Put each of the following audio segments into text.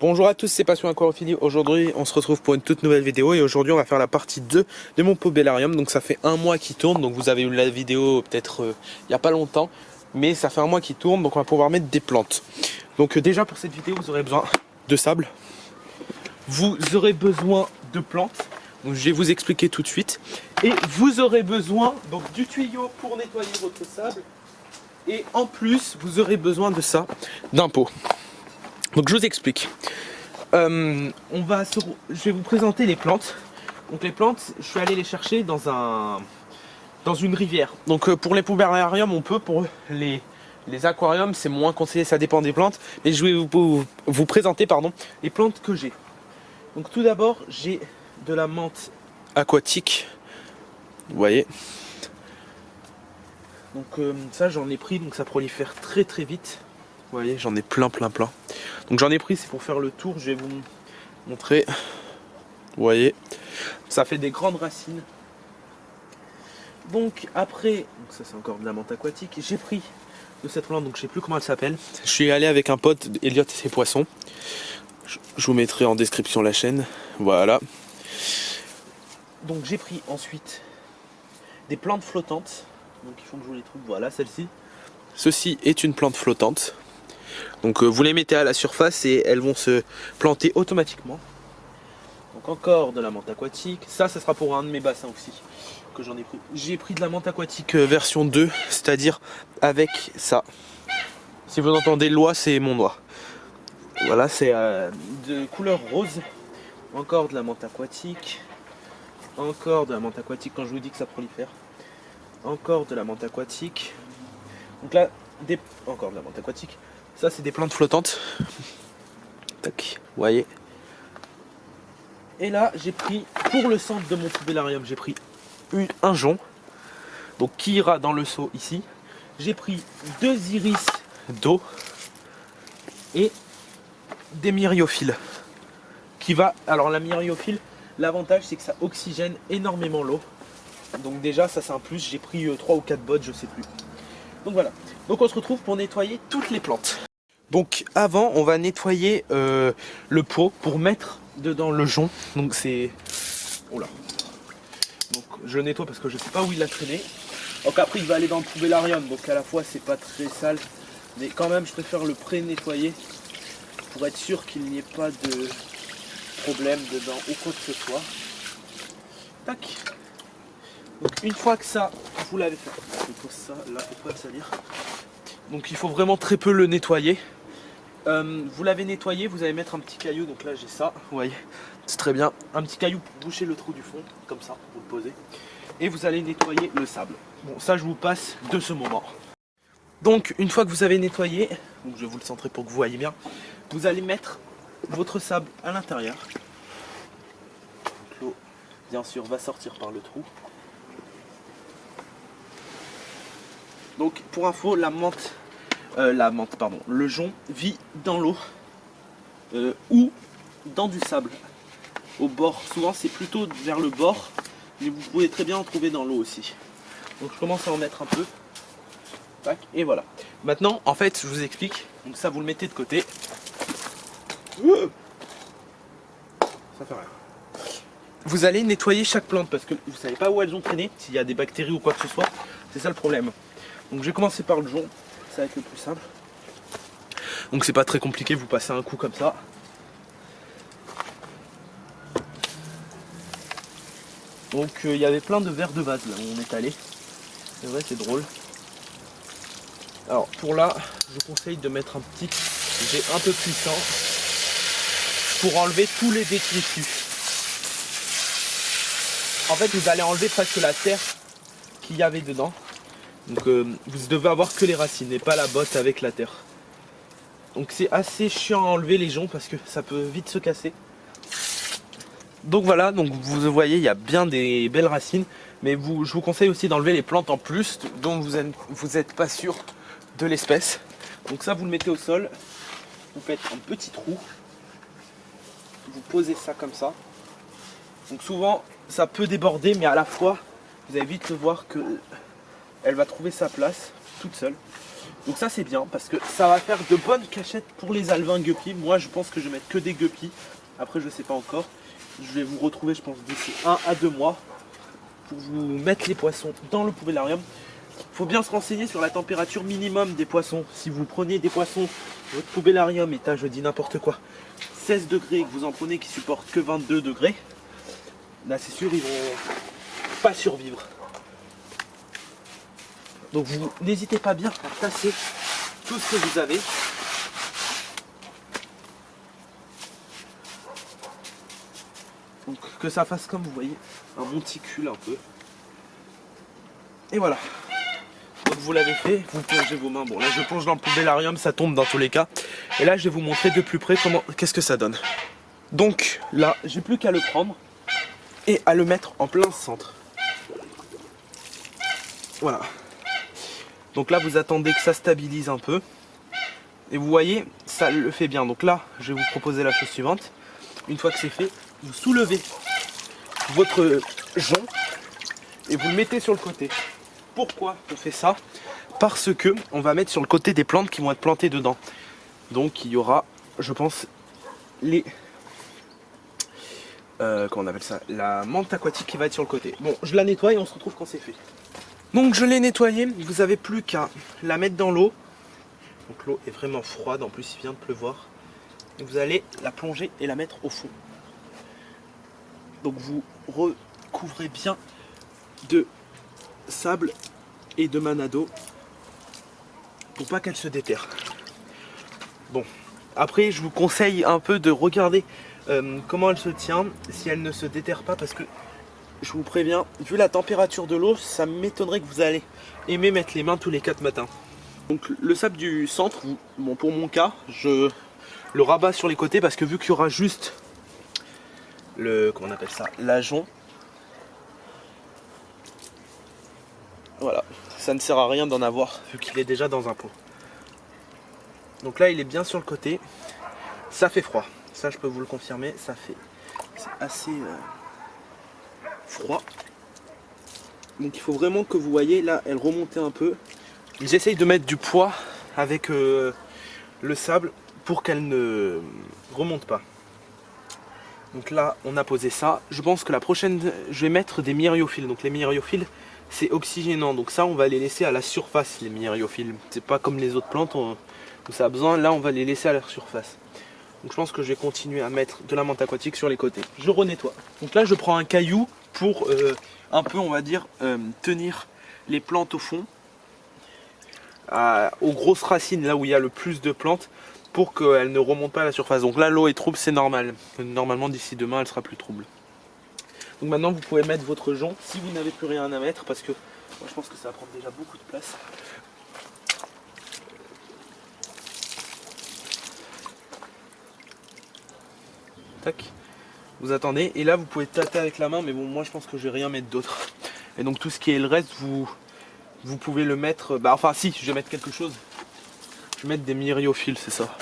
Bonjour à tous, c'est Passion Aquarophilie. Aujourd'hui, on se retrouve pour une toute nouvelle vidéo et aujourd'hui, on va faire la partie 2 de mon Pobellarium. Donc ça fait un mois qu'il tourne, donc vous avez eu la vidéo peut-être il n'y a pas longtemps, mais ça fait un mois qu'il tourne, donc on va pouvoir mettre des plantes. Donc déjà pour cette vidéo, vous aurez besoin de sable, vous aurez besoin de plantes, donc je vais vous expliquer tout de suite, et vous aurez besoin donc du tuyau pour nettoyer votre sable, et en plus, vous aurez besoin de ça, d'un pot. Donc je vous explique. Je vais vous présenter les plantes. Donc les plantes, je suis allé les chercher dans une rivière. Donc pour les pobellariums, on peut. Pour les aquariums, c'est moins conseillé, ça dépend des plantes. Mais je vais vous présenter les plantes que j'ai. Donc tout d'abord, j'ai de la menthe aquatique. Vous voyez. Donc ça, j'en ai pris, donc ça prolifère très très vite. Vous voyez, j'en ai plein. Donc j'en ai pris, c'est pour faire le tour, je vais vous montrer. Vous voyez, ça fait des grandes racines. Donc après, donc ça c'est encore de la menthe aquatique, j'ai pris de cette plante, donc je sais plus comment elle s'appelle. Je suis allé avec un pote, Elliot et ses poissons. Je vous mettrai en description la chaîne. Voilà. Donc j'ai pris ensuite des plantes flottantes. Donc il faut que je vous les trouve. Voilà, celle-ci. Ceci est une plante flottante. Donc vous les mettez à la surface et elles vont se planter automatiquement. Donc encore de la menthe aquatique. Ça sera pour un de mes bassins aussi que j'en ai pris. J'ai pris de la menthe aquatique version 2, c'est-à-dire avec ça. Si vous entendez l'oie, c'est mon doigt. Voilà, c'est de couleur rose. Encore de la menthe aquatique. Encore de la menthe aquatique quand je vous dis que ça prolifère. Encore de la menthe aquatique. Donc là, encore de la menthe aquatique. Ça, c'est des plantes flottantes. Tac, vous voyez. Et là, j'ai pris, pour le centre de mon pobellarium, j'ai pris un jonc. Donc, qui ira dans le seau ici. J'ai pris 2 iris d'eau. Et des myriophiles. Alors, la myriophylle, l'avantage, c'est que ça oxygène énormément l'eau. Donc déjà, ça c'est un plus. J'ai pris 3 ou 4 bottes, je sais plus. Donc voilà. Donc on se retrouve pour nettoyer toutes les plantes. Donc avant, on va nettoyer le pot pour mettre dedans le jonc. Donc c'est... Oula. Donc je nettoie parce que je sais pas où il l'a traîné. Donc après il va aller dans le pobellarium. Donc à la fois c'est pas très sale. Mais quand même je préfère le pré-nettoyer pour être sûr qu'il n'y ait pas de problème dedans ou quoi que ce soit. Tac. Donc une fois que ça, vous l'avez fait. Je pose ça là pour pas le salir. Donc il faut vraiment très peu le nettoyer. Vous l'avez nettoyé, vous allez mettre un petit caillou. Donc là j'ai ça, vous voyez, c'est très bien. Un petit caillou pour boucher le trou du fond, comme ça, vous le posez. Et vous allez nettoyer le sable. Bon, ça je vous passe de ce moment. Donc une fois que vous avez nettoyé, donc je vais vous le centrer pour que vous voyez bien, vous allez mettre votre sable à l'intérieur. L'eau, bien sûr, va sortir par le trou. Donc pour info, le jonc vit dans l'eau ou dans du sable au bord. Souvent c'est plutôt vers le bord, mais vous pouvez très bien en trouver dans l'eau aussi. Donc je commence à en mettre un peu. Tac, et voilà. Maintenant en fait je vous explique. Donc ça vous le mettez de côté. Ça fait rien. Vous allez nettoyer chaque plante parce que vous savez pas où elles ont traîné, s'il y a des bactéries ou quoi que ce soit. C'est ça le problème. Donc je vais commencer par le jonc, ça va être le plus simple. Donc c'est pas très compliqué, vous passez un coup comme ça. Donc il y avait plein de verres de vase là où on est allé. C'est vrai, c'est drôle. Alors pour là, je vous conseille de mettre un petit jet un peu puissant pour enlever tous les détritus. En fait vous allez enlever presque la terre qu'il y avait dedans. Donc vous devez avoir que les racines et pas la botte avec la terre. Donc c'est assez chiant à enlever les joncs parce que ça peut vite se casser. Donc voilà, donc vous voyez il y a bien des belles racines. Mais je vous conseille aussi d'enlever les plantes en plus dont vous êtes pas sûr de l'espèce. Donc ça vous le mettez au sol. Vous faites un petit trou. Vous posez ça comme ça. Donc souvent ça peut déborder mais à la fois vous allez vite le voir que elle va trouver sa place toute seule. Donc ça c'est bien parce que ça va faire de bonnes cachettes pour les alevins guppies. Moi je pense que je vais mettre que des guppies. Après je sais pas encore. Je vais vous retrouver je pense d'ici 1 à 2 mois pour vous mettre les poissons dans le poubellarium. Il faut bien se renseigner sur la température minimum des poissons. Si vous prenez des poissons, votre poubellarium est à, je dis n'importe quoi, 16 degrés et que vous en prenez qui supportent que 22 degrés, là c'est sûr ils vont pas survivre. Donc vous n'hésitez pas bien à tasser tout ce que vous avez. Donc que ça fasse comme vous voyez, un monticule un peu. Et voilà. Donc vous l'avez fait, vous plongez vos mains. Bon là je plonge dans le poubellarium, ça tombe dans tous les cas. Et là je vais vous montrer de plus près qu'est-ce que ça donne. Donc là j'ai plus qu'à le prendre et à le mettre en plein centre. Voilà. Donc là vous attendez que ça stabilise un peu. Et vous voyez, ça le fait bien. Donc là je vais vous proposer la chose suivante. Une fois que c'est fait, vous soulevez votre jonc et vous le mettez sur le côté. Pourquoi on fait ça? Parce que on va mettre sur le côté des plantes qui vont être plantées dedans. Donc il y aura, je pense, les... comment on appelle ça? La menthe aquatique qui va être sur le côté. Bon, je la nettoie et on se retrouve quand c'est fait. Donc je l'ai nettoyée, vous n'avez plus qu'à la mettre dans l'eau. Donc l'eau est vraiment froide, en plus il vient de pleuvoir. Et vous allez la plonger et la mettre au fond. Donc vous recouvrez bien de sable et de manado pour pas qu'elle se déterre. Bon, après je vous conseille un peu de regarder comment elle se tient, si elle ne se déterre pas, parce que je vous préviens, vu la température de l'eau, ça m'étonnerait que vous allez aimer mettre les mains tous les 4 matins. Donc le sable du centre, bon, pour mon cas, je le rabats sur les côtés parce que vu qu'il y aura juste le, comment on appelle ça, l'ajon, voilà, ça ne sert à rien d'en avoir vu qu'il est déjà dans un pot. Donc là il est bien sur le côté, ça fait froid, ça je peux vous le confirmer, c'est assez froid. Donc il faut vraiment que vous voyez, là elle remontait un peu. J'essaye de mettre du poids avec le sable pour qu'elle ne remonte pas. Donc là on a posé ça. Je pense que la prochaine, je vais mettre des myriophiles. Donc les myriophiles c'est oxygénant. Donc ça on va les laisser à la surface, les myriophiles. C'est pas comme les autres plantes où ça a besoin. Là on va les laisser à la surface. Donc je pense que je vais continuer à mettre de la menthe aquatique sur les côtés. Je renettoie. Donc là je prends un caillou pour un peu on va dire tenir les plantes au fond. Aux grosses racines, là où il y a le plus de plantes, pour qu'elles ne remontent pas à la surface. Donc là l'eau est trouble, c'est normal. Normalement d'ici demain elle sera plus trouble. Donc maintenant vous pouvez mettre votre jonc si vous n'avez plus rien à mettre, parce que moi je pense que ça va prendre déjà beaucoup de place. Tac. Vous attendez et là vous pouvez tâter avec la main, mais bon moi je pense que je vais rien mettre d'autre. Et donc tout ce qui est le reste vous pouvez le mettre, enfin si, je vais mettre quelque chose. Je vais mettre des myriophiles, c'est ça.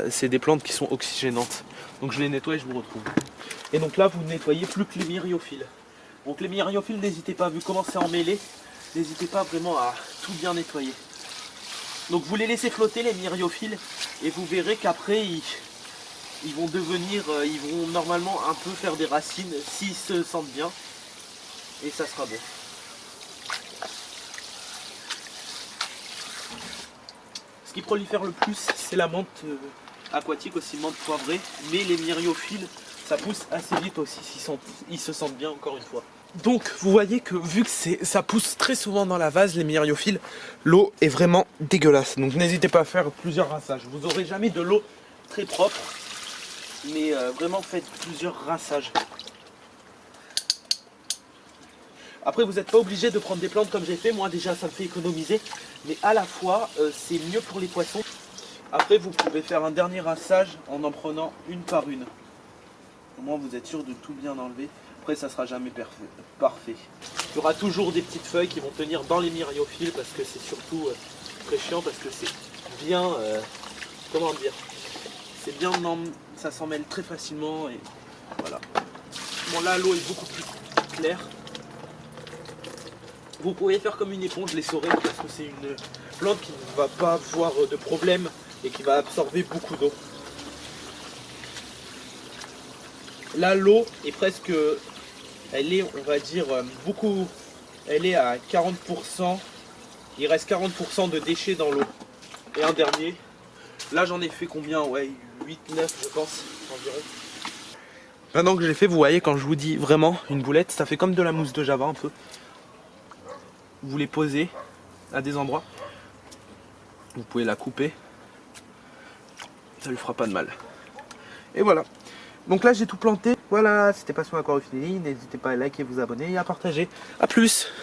C'est des plantes qui sont oxygénantes. Donc je les nettoie et je vous retrouve. Et donc là, vous ne nettoyez plus que les myriophiles. Donc les myriophiles, n'hésitez pas, vu comment c'est emmêlé, n'hésitez pas vraiment à tout bien nettoyer. Donc vous les laissez flotter, les myriophiles, et vous verrez qu'après, ils vont devenir, ils vont normalement un peu faire des racines s'ils se sentent bien. Et ça sera bon. Ce qui prolifère le plus, c'est la menthe aquatique, aussi menthe poivrée, mais les myriophiles, ça pousse assez vite aussi, ils se sentent bien encore une fois. Donc vous voyez que vu que ça pousse très souvent dans la vase, les myriophiles, l'eau est vraiment dégueulasse. Donc n'hésitez pas à faire plusieurs rinçages. Vous n'aurez jamais de l'eau très propre, mais vraiment faites plusieurs rinçages. Après vous n'êtes pas obligé de prendre des plantes comme j'ai fait, moi déjà ça me fait économiser, mais à la fois c'est mieux pour les poissons. Après vous pouvez faire un dernier rinçage en prenant une par une. Au moins vous êtes sûr de tout bien enlever, après ça sera jamais parfait. Il y aura toujours des petites feuilles qui vont tenir dans les myriophiles parce que c'est surtout très chiant, parce que c'est bien, comment dire, c'est bien, ça s'en mêle très facilement et voilà. Bon là l'eau est beaucoup plus claire. Vous pouvez faire comme une éponge, les saurer parce que c'est une plante qui ne va pas avoir de problème et qui va absorber beaucoup d'eau. Là, l'eau est presque, elle est, on va dire, beaucoup, elle est à 40%. Il reste 40% de déchets dans l'eau. Et un dernier, là j'en ai fait combien? Ouais, 8, 9 je pense, environ. Maintenant que j'ai fait, vous voyez, quand je vous dis vraiment une boulette, ça fait comme de la mousse de Java un peu. Vous les posez à des endroits. Vous pouvez la couper. Ça lui fera pas de mal. Et voilà. Donc là j'ai tout planté. Voilà, c'était Passion Aquarophilie. N'hésitez pas à liker, vous abonner et à partager. A plus!